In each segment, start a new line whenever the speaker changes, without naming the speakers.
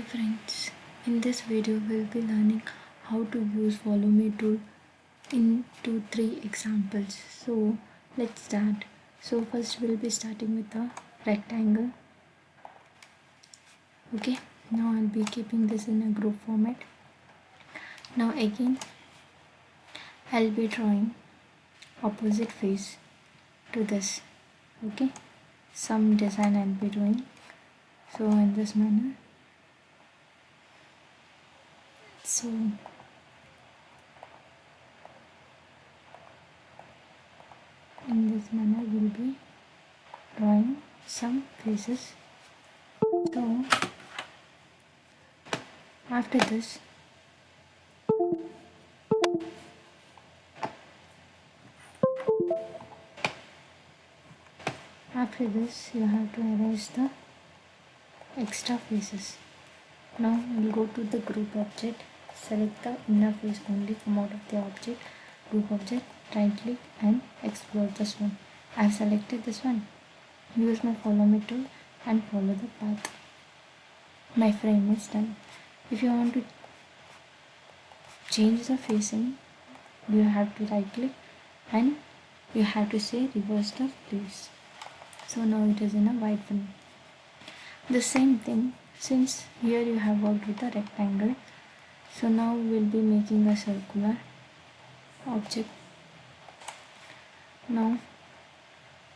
Hello friends, in this video we'll be learning how to use follow me tool in 2-3 examples. So let's start. So first we'll be starting with a rectangle. Okay, now I'll be keeping this in a group format. Now again I'll be drawing opposite face to this. Okay, some design I'll be doing. So in this manner. So in this manner we'll be drawing some faces. So after this you have to erase the extra faces. Now we'll go to the group object, select the inner face only, come out of the object, group object, right click and explore this one. I have selected this one. Use my follow me tool and follow the path. My frame is done. If you want to change the facing, you have to right click and you have to say reverse the place. So now it is in a white frame. The same thing, since here you have worked with a rectangle, so now we'll be making a circular object. Now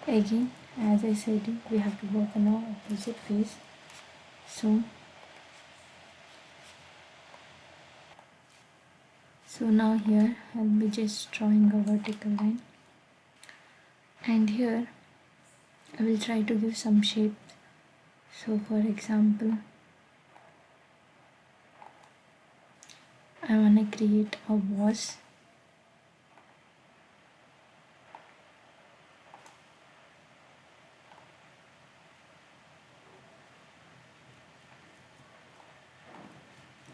again, as I said, we have to work on our opposite face. So now here I'll be just drawing a vertical line, and here I will try to give some shape. So for example, I want to create a vase.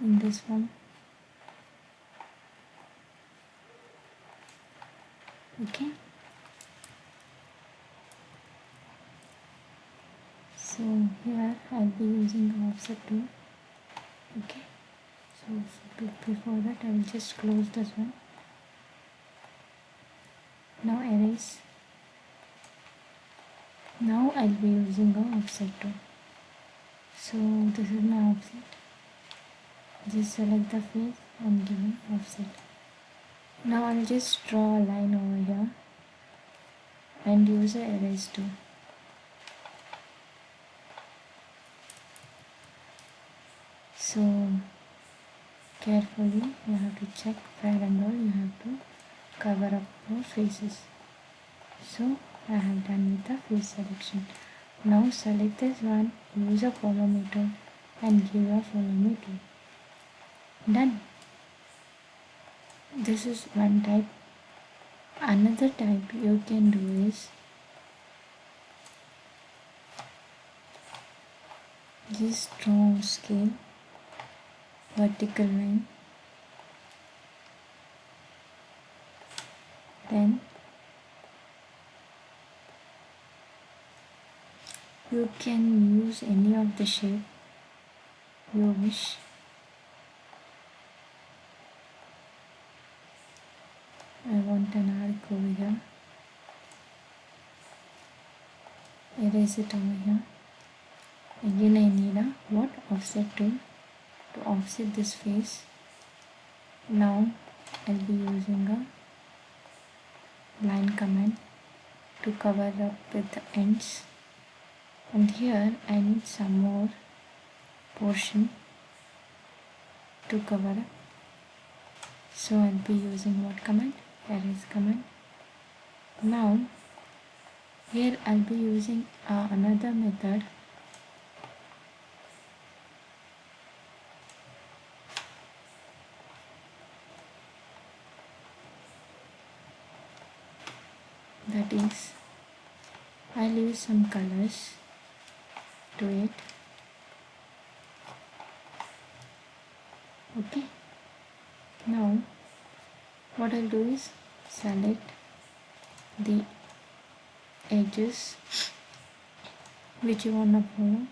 In this one. Okay. So here I'll be using the offset tool. Okay. So before that I will just close this one. Now erase. Now I'll be using the offset tool. So this is my offset. Just select the face and give an offset. Now I'll just draw a line over here and use the erase tool. So carefully you have to check where and all you have to cover up your faces. So I have done with the face selection. Now select this one, use a follow me tool and give a follow me tool. Done. This is one type. Another type you can do is just draw scale, vertical line, then you can use any of the shape you wish. I want an arc over here. Erase it over here. Again I need a what? Offset tool to offset this face. Now I'll be using a line command to cover up with the ends. And here I need some more portion to cover up. So I'll be using what command? Erase command. Now here I'll be using another method. That is, I'll use some colors to it. Okay. Now what I'll do is select the edges which you want to follow,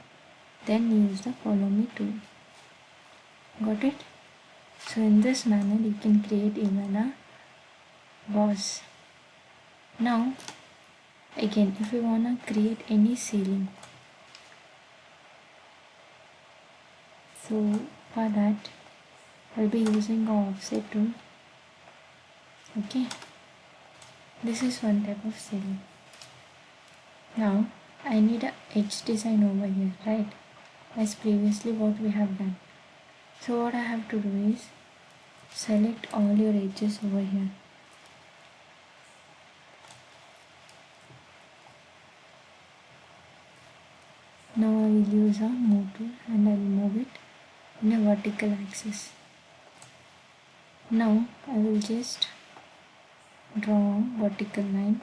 then use the follow me tool. Got it? So in this manner you can create even a boss. Now again, if you wanna create any ceiling, so for that I'll be using a offset tool. Okay, this is one type of ceiling. Now I need a edge design over here, right? As previously what we have done. So what I have to do is select all your edges over here. Now I will use a move tool and I will move it in a vertical axis. Now I will just draw a vertical line.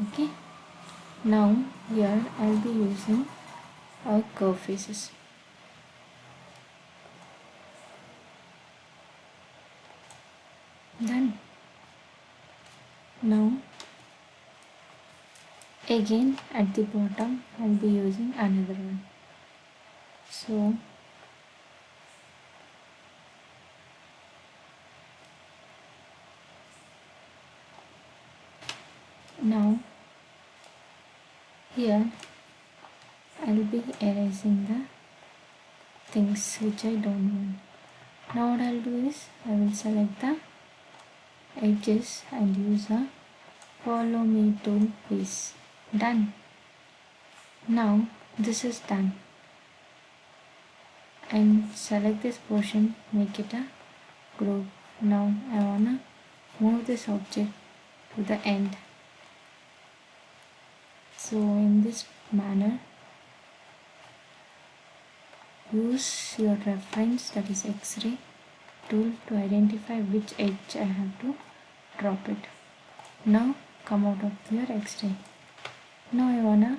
Okay. Now here I will be using our curve faces. Done. Now again at the bottom I will be using another one. So now here I will be erasing the things which I don't want. Now what I will do is I will select the edges and use a follow me tool piece. Done. Now this is done. And select this portion, make it a group. Now I wanna move this object to the end. So in this manner, use your reference, that is X-ray tool, to identify which edge I have to drop it. Now come out of your X-ray. Now I wanna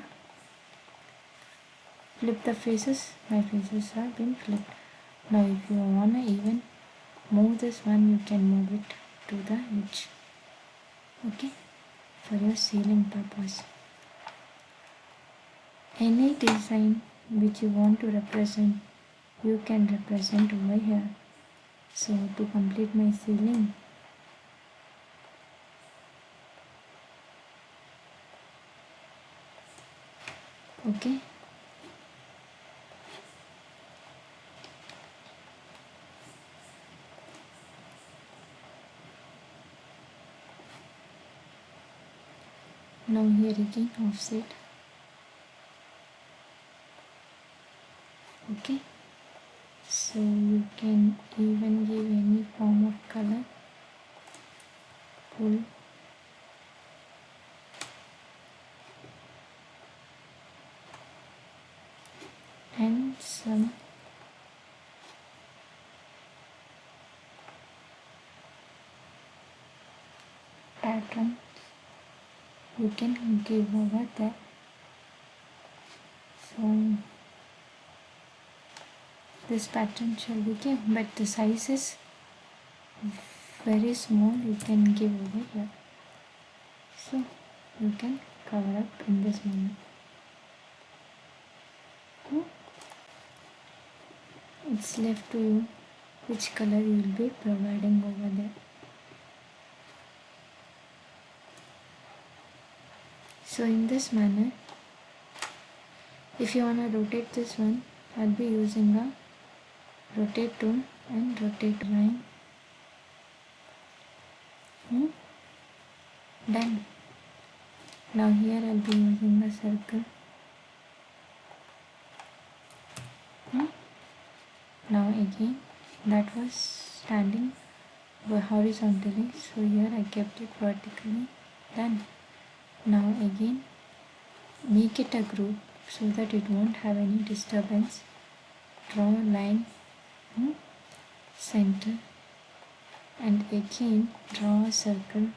flip the faces. My faces have been flipped. Now if you wanna even move this one, you can move it to the edge. Okay, for your ceiling purpose. Any design which you want to represent, you can represent over here. So to complete my ceiling, okay, now here again offset. Okay, so you can even give any form of color, pull, and some pattern you can give over there. So this pattern shall be given, but the size is very small, you can give over here. So you can cover up in this manner. It's left to you which color you will be providing over there. So in this manner, if you want to rotate this one, I'll be using a rotate tool and rotate line. Done. Now here I'll be using a circle. Now again, that was standing horizontally, so here I kept it vertically. Done. Now again, make it a group so that it won't have any disturbance. Draw a line, center, and again draw a circle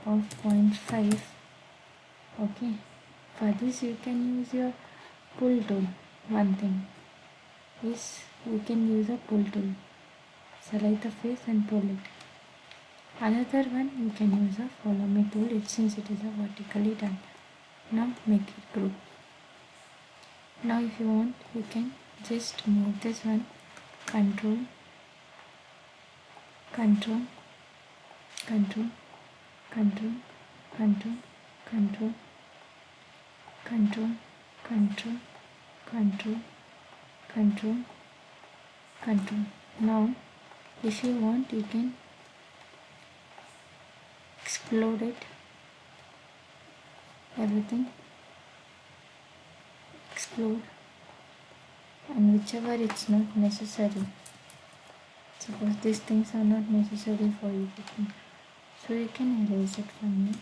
of 0.5. Okay, for this you can use your pull tool. One thing is you can use a pull tool. Select the face and pull it. Another one you can use a follow me tool, since it is a vertically done. Now make it group. Now if you want, you can just move this one, control, control, control, control, control, control, control, control, control, control, control. Now if you want, you can explode it, everything, explode, and whichever it's not necessary, suppose these things are not necessary for you, so you can erase it from here.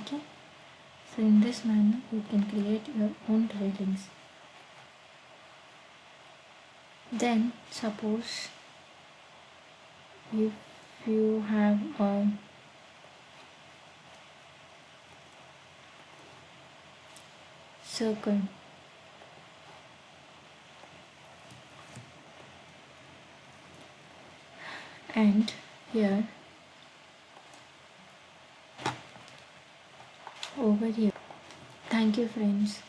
Okay, so in this manner you can create your own railings. Then suppose if you have a circle, and here over here. Thank you friends.